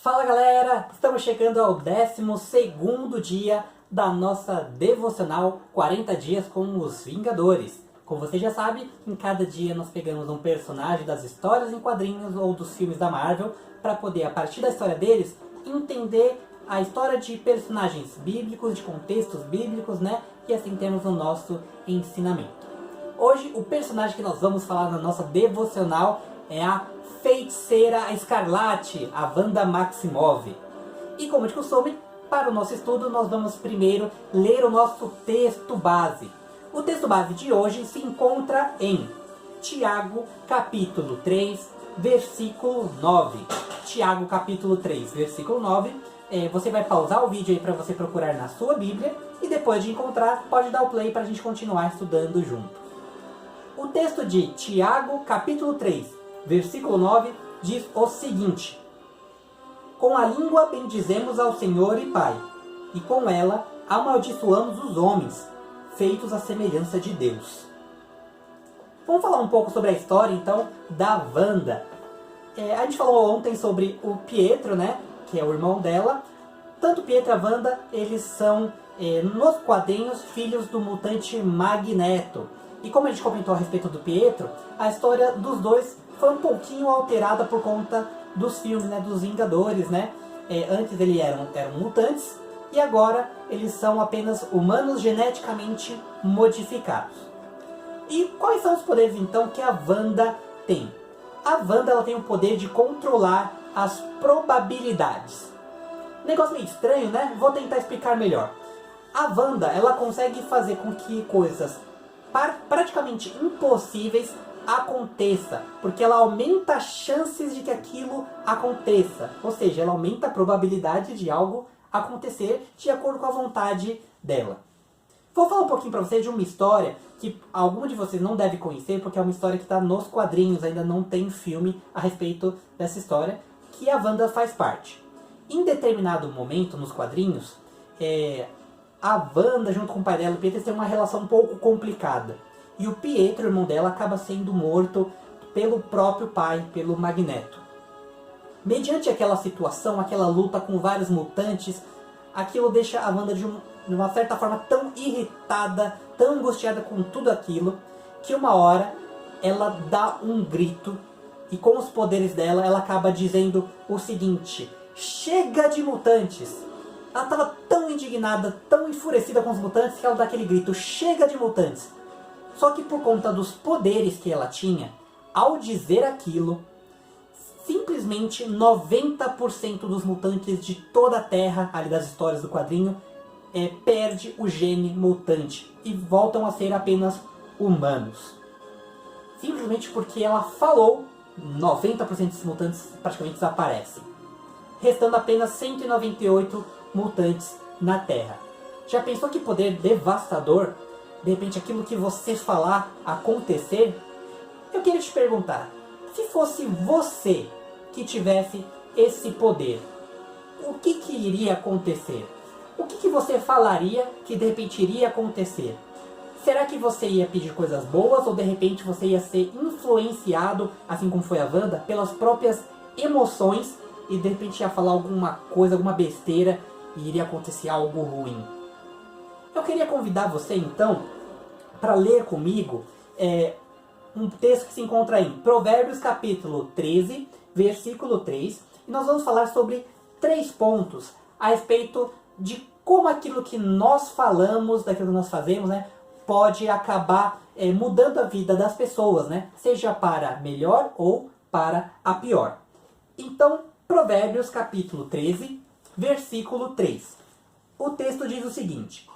Fala galera, estamos chegando ao 12º dia da nossa devocional 40 dias com os Vingadores. Como você já sabe, em cada dia nós pegamos um personagem das histórias em quadrinhos ou dos filmes da Marvel para poder, a partir da história deles, entender a história de personagens bíblicos, de contextos bíblicos, né? E assim temos o nosso ensinamento. Hoje, o personagem que nós vamos falar na nossa devocional é a Feiticeira Escarlate, a Wanda Maximoff. E como de costume, para o nosso estudo, nós vamos primeiro ler o nosso texto base. O texto base de hoje se encontra em Tiago, capítulo 3, versículo 9. Tiago, capítulo 3, versículo 9. Você vai pausar o vídeo aí para você procurar na sua Bíblia e depois de encontrar, pode dar o play para a gente continuar estudando junto. O texto de Tiago, capítulo 3, versículo 9, diz o seguinte: Com a língua bendizemos ao Senhor e Pai, e com ela amaldiçoamos os homens, feitos à semelhança de Deus. Vamos falar um pouco sobre a história, então, da Wanda. A gente falou ontem sobre o Pietro, né, que é o irmão dela. Tanto Pietro e a Wanda, eles são, nos quadrinhos, filhos do mutante Magneto. E como a gente comentou a respeito do Pietro, a história dos dois foi um pouquinho alterada por conta dos filmes, né, dos Vingadores, né? Antes eles eram mutantes e agora eles são apenas humanos geneticamente modificados. E quais são os poderes então que a Wanda tem? A Wanda ela tem o poder de controlar as probabilidades. Negócio meio estranho, né? Vou tentar explicar melhor. A Wanda ela consegue fazer com que coisas praticamente impossíveis aconteça, porque ela aumenta as chances de que aquilo aconteça, ou seja, ela aumenta a probabilidade de algo acontecer de acordo com a vontade dela. Vou falar um pouquinho para vocês de uma história que algum de vocês não deve conhecer, porque é uma história que está nos quadrinhos, ainda não tem filme a respeito dessa história, que a Wanda faz parte. Em determinado momento nos quadrinhos, a Wanda junto com o pai dela, o Pietro, tem uma relação um pouco complicada. E o Pietro, irmão dela, acaba sendo morto pelo próprio pai, pelo Magneto. Mediante aquela situação, aquela luta com vários mutantes, aquilo deixa a Wanda de uma certa forma tão irritada, tão angustiada com tudo aquilo, que uma hora ela dá um grito e com os poderes dela, ela acaba dizendo o seguinte: chega de mutantes! Ela estava tão indignada, tão enfurecida com os mutantes, que ela dá aquele grito: chega de mutantes! Só que por conta dos poderes que ela tinha, ao dizer aquilo, simplesmente 90% dos mutantes de toda a Terra, ali das histórias do quadrinho, perde o gene mutante e voltam a ser apenas humanos. Simplesmente porque ela falou, 90% dos mutantes praticamente desaparecem, restando apenas 198 mutantes na Terra. Já pensou que poder devastador? De repente aquilo que você falar acontecer? Eu queria te perguntar, se fosse você que tivesse esse poder, o que iria acontecer? O que você falaria que de repente iria acontecer? Será que você ia pedir coisas boas ou de repente você ia ser influenciado, assim como foi a Wanda, pelas próprias emoções e de repente ia falar alguma coisa, alguma besteira e iria acontecer algo ruim? Eu queria convidar você então para ler comigo um texto que se encontra em Provérbios capítulo 13, versículo 3. E nós vamos falar sobre 3 pontos a respeito de como aquilo que nós falamos, daquilo que nós fazemos, né, pode acabar mudando a vida das pessoas, né, seja para melhor ou para a pior. Então, Provérbios capítulo 13, versículo 3. O texto diz o seguinte: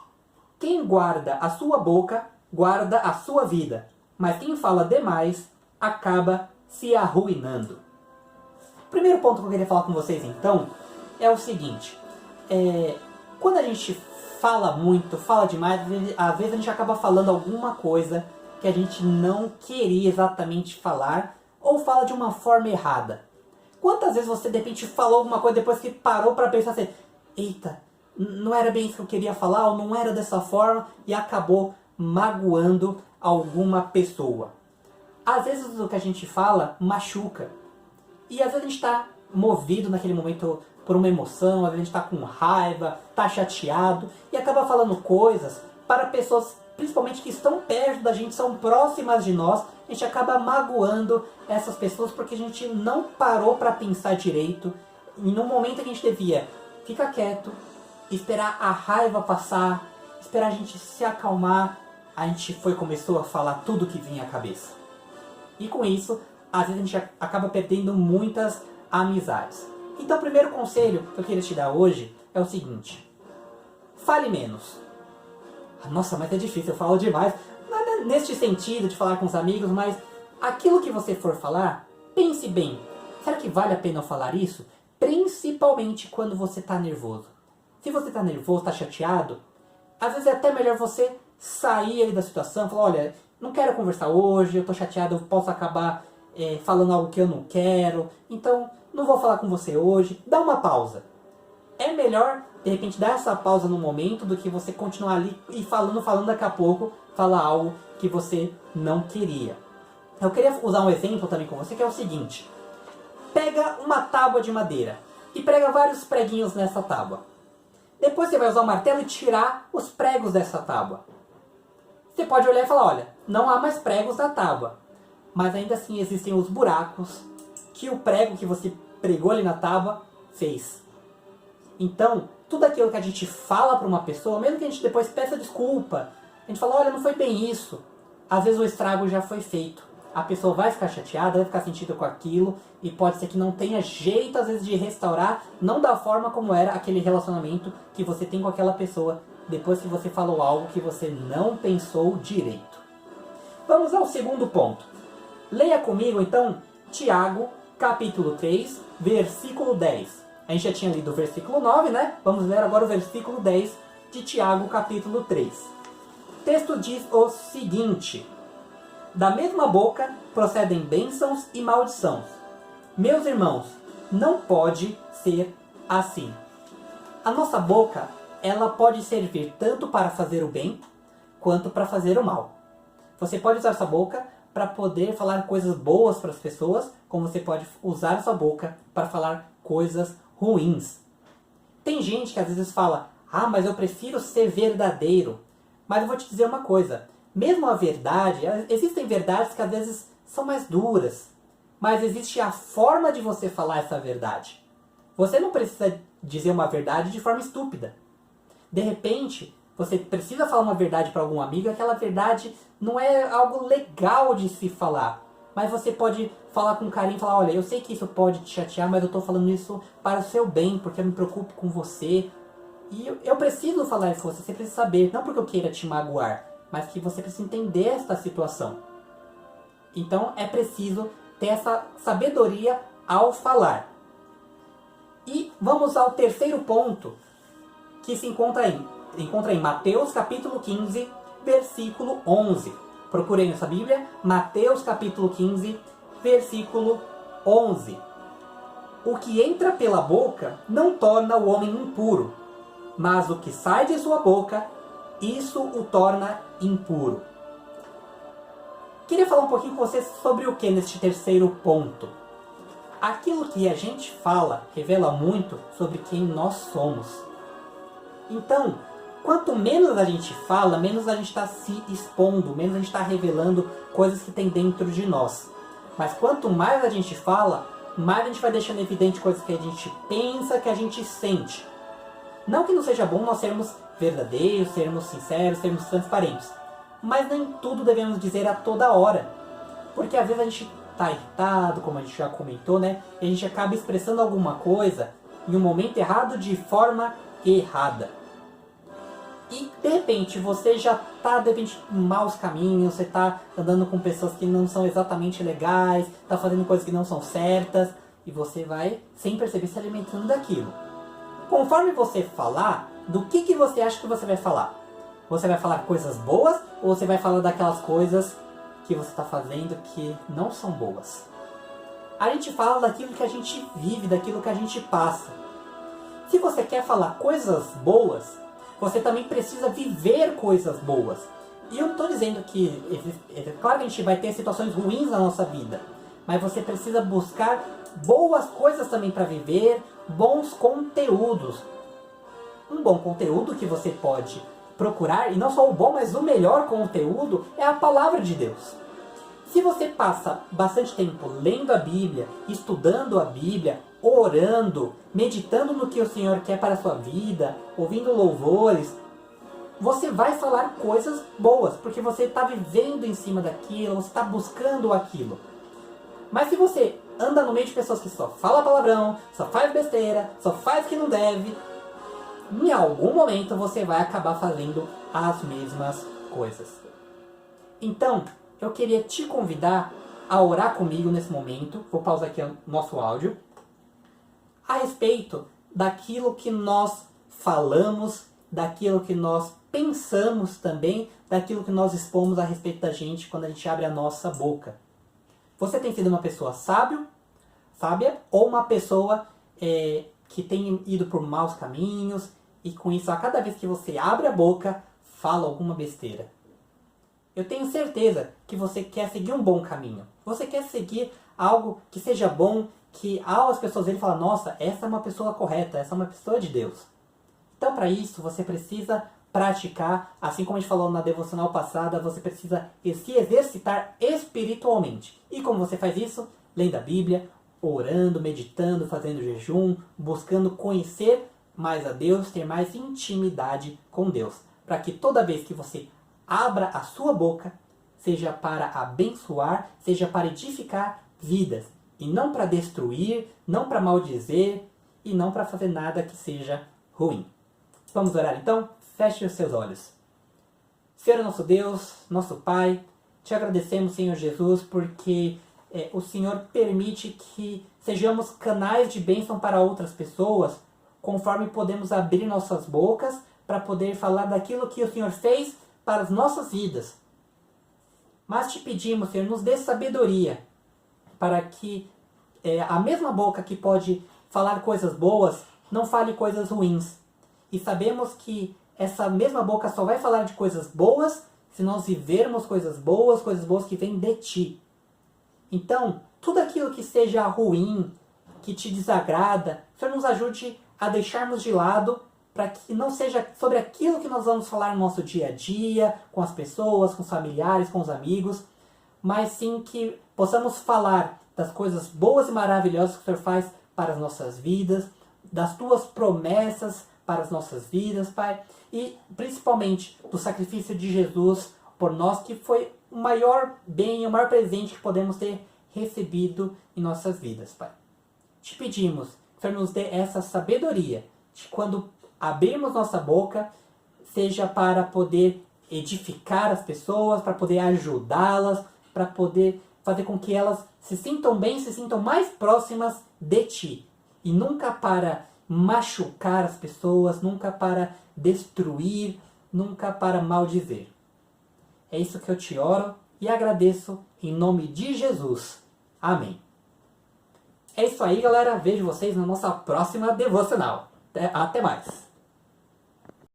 quem guarda a sua boca, guarda a sua vida, mas quem fala demais, acaba se arruinando. O primeiro ponto que eu queria falar com vocês, então, é o seguinte. Quando a gente fala muito, fala demais, às vezes a gente acaba falando alguma coisa que a gente não queria exatamente falar, ou fala de uma forma errada. Quantas vezes você, de repente, falou alguma coisa depois que parou para pensar assim: eita, não era bem isso que eu queria falar, ou não era dessa forma, e acabou magoando alguma pessoa. Às vezes o que a gente fala machuca. E às vezes a gente está movido naquele momento por uma emoção, às vezes a gente está com raiva, está chateado e acaba falando coisas para pessoas, principalmente que estão perto da gente, são próximas de nós, a gente acaba magoando essas pessoas porque a gente não parou para pensar direito e no momento que a gente devia ficar quieto, esperar a raiva passar, esperar a gente se acalmar, a gente começou a falar tudo que vinha à cabeça. E com isso, às vezes a gente acaba perdendo muitas amizades. Então o primeiro conselho que eu queria te dar hoje é o seguinte: fale menos. Nossa, mas é difícil, eu falo demais. Nada neste sentido de falar com os amigos, mas aquilo que você for falar, pense bem. Será que vale a pena eu falar isso? Principalmente quando você está nervoso. Se você está nervoso, está chateado, às vezes é até melhor você sair aí da situação, falar, olha, não quero conversar hoje, eu estou chateado, eu posso acabar falando algo que eu não quero, então não vou falar com você hoje, dá uma pausa. É melhor, de repente, dar essa pausa no momento do que você continuar ali e falando daqui a pouco, falar algo que você não queria. Eu queria usar um exemplo também com você, que é o seguinte. Pega uma tábua de madeira e prega vários preguinhos nessa tábua. Depois você vai usar o martelo e tirar os pregos dessa tábua. Você pode olhar e falar, olha, não há mais pregos na tábua. Mas ainda assim existem os buracos que o prego que você pregou ali na tábua fez. Então, tudo aquilo que a gente fala para uma pessoa, mesmo que a gente depois peça desculpa, a gente fala, olha, não foi bem isso. Às vezes o estrago já foi feito. A pessoa vai ficar chateada, vai ficar sentida com aquilo, e pode ser que não tenha jeito, às vezes, de restaurar, não da forma como era aquele relacionamento que você tem com aquela pessoa, depois que você falou algo que você não pensou direito. Vamos ao segundo ponto. Leia comigo, então, Tiago, capítulo 3, versículo 10. A gente já tinha lido o versículo 9, né? Vamos ler agora o versículo 10 de Tiago, capítulo 3. O texto diz o seguinte: da mesma boca procedem bênçãos e maldições. Meus irmãos, não pode ser assim. A nossa boca, ela pode servir tanto para fazer o bem, quanto para fazer o mal. Você pode usar sua boca para poder falar coisas boas para as pessoas, como você pode usar sua boca para falar coisas ruins. Tem gente que às vezes fala, mas eu prefiro ser verdadeiro. Mas eu vou te dizer uma coisa, mesmo a verdade, existem verdades que às vezes são mais duras, mas existe a forma de você falar essa verdade. Você não precisa dizer uma verdade de forma estúpida. De repente, você precisa falar uma verdade para algum amigo, aquela verdade não é algo legal de se falar. Mas você pode falar com carinho e falar, olha, eu sei que isso pode te chatear, mas eu estou falando isso para o seu bem, porque eu me preocupo com você. E eu preciso falar isso com você, você precisa saber, não porque eu queira te magoar, mas que você precisa entender esta situação. Então é preciso ter essa sabedoria ao falar. E vamos ao terceiro ponto, que se encontra em Mateus capítulo 15, versículo 11. Procurei nessa Bíblia, Mateus capítulo 15, versículo 11. O que entra pela boca não torna o homem impuro, mas o que sai de sua boca, isso o torna impuro. Queria falar um pouquinho com vocês sobre o que neste terceiro ponto. Aquilo que a gente fala revela muito sobre quem nós somos. Então, quanto menos a gente fala, menos a gente está se expondo, menos a gente está revelando coisas que tem dentro de nós. Mas quanto mais a gente fala, mais a gente vai deixando evidente coisas que a gente pensa, que a gente sente. Não que não seja bom nós sermos verdadeiros, sermos sinceros, sermos transparentes. Mas nem tudo devemos dizer a toda hora. Porque às vezes a gente está irritado, como a gente já comentou, né? E a gente acaba expressando alguma coisa em um momento errado de forma errada. E de repente você já está em maus caminhos, você está andando com pessoas que não são exatamente legais, está fazendo coisas que não são certas, e você vai, sem perceber, se alimentando daquilo. Conforme você falar, do que você acha que você vai falar? Você vai falar coisas boas ou você vai falar daquelas coisas que você está fazendo que não são boas? A gente fala daquilo que a gente vive, daquilo que a gente passa. Se você quer falar coisas boas, você também precisa viver coisas boas. E eu não estou dizendo que... É claro que a gente vai ter situações ruins na nossa vida. mas você precisa buscar boas coisas também para viver, bons conteúdos. Um bom conteúdo que você pode procurar, e não só o bom, mas o melhor conteúdo, é a palavra de Deus. Se você passa bastante tempo lendo a Bíblia, estudando a Bíblia, orando, meditando no que o Senhor quer para a sua vida, ouvindo louvores, você vai falar coisas boas, porque você está vivendo em cima daquilo, você está buscando aquilo. Mas se você anda no meio de pessoas que só falam palavrão, só faz besteira, só faz o que não deve, em algum momento você vai acabar fazendo as mesmas coisas. Então, eu queria te convidar a orar comigo nesse momento. Vou pausar aqui o nosso áudio. A respeito daquilo que nós falamos, daquilo que nós pensamos também, daquilo que nós expomos a respeito da gente quando a gente abre a nossa boca. Você tem sido uma pessoa sábia ou uma pessoa que tem ido por maus caminhos e com isso, a cada vez que você abre a boca, fala alguma besteira? Eu tenho certeza que você quer seguir um bom caminho. Você quer seguir algo que seja bom, que ao as pessoas verem falar, nossa, essa é uma pessoa correta, essa é uma pessoa de Deus. Então, para isso, você precisa praticar, assim como a gente falou na devocional passada, você precisa se exercitar espiritualmente. E como você faz isso? Lendo a Bíblia, orando, meditando, fazendo jejum, buscando conhecer mais a Deus, ter mais intimidade com Deus. Para que toda vez que você abra a sua boca, seja para abençoar, seja para edificar vidas. E não para destruir, não para maldizer e não para fazer nada que seja ruim. Vamos orar então? Feche os seus olhos. Senhor nosso Deus, nosso Pai, te agradecemos, Senhor Jesus, porque o Senhor permite que sejamos canais de bênção para outras pessoas, conforme podemos abrir nossas bocas para poder falar daquilo que o Senhor fez para as nossas vidas. Mas te pedimos, Senhor, nos dê sabedoria para que a mesma boca que pode falar coisas boas não fale coisas ruins. E sabemos que essa mesma boca só vai falar de coisas boas se nós vivermos coisas boas que vêm de Ti. Então, tudo aquilo que seja ruim, que te desagrada, Senhor, nos ajude a deixarmos de lado para que não seja sobre aquilo que nós vamos falar no nosso dia a dia, com as pessoas, com os familiares, com os amigos, mas sim que possamos falar das coisas boas e maravilhosas que o Senhor faz para as nossas vidas, das Tuas promessas para as nossas vidas, Pai, e principalmente do sacrifício de Jesus por nós, que foi o maior bem, o maior presente que podemos ter recebido em nossas vidas, Pai. Te pedimos que o Senhor nos dê essa sabedoria de quando abrirmos nossa boca, seja para poder edificar as pessoas, para poder ajudá-las, para poder fazer com que elas se sintam bem, se sintam mais próximas de Ti. E nunca para machucar as pessoas, nunca para destruir, nunca para maldizer. É isso que eu te oro e agradeço em nome de Jesus. Amém. É isso aí, galera. Vejo vocês na nossa próxima devocional. Até mais.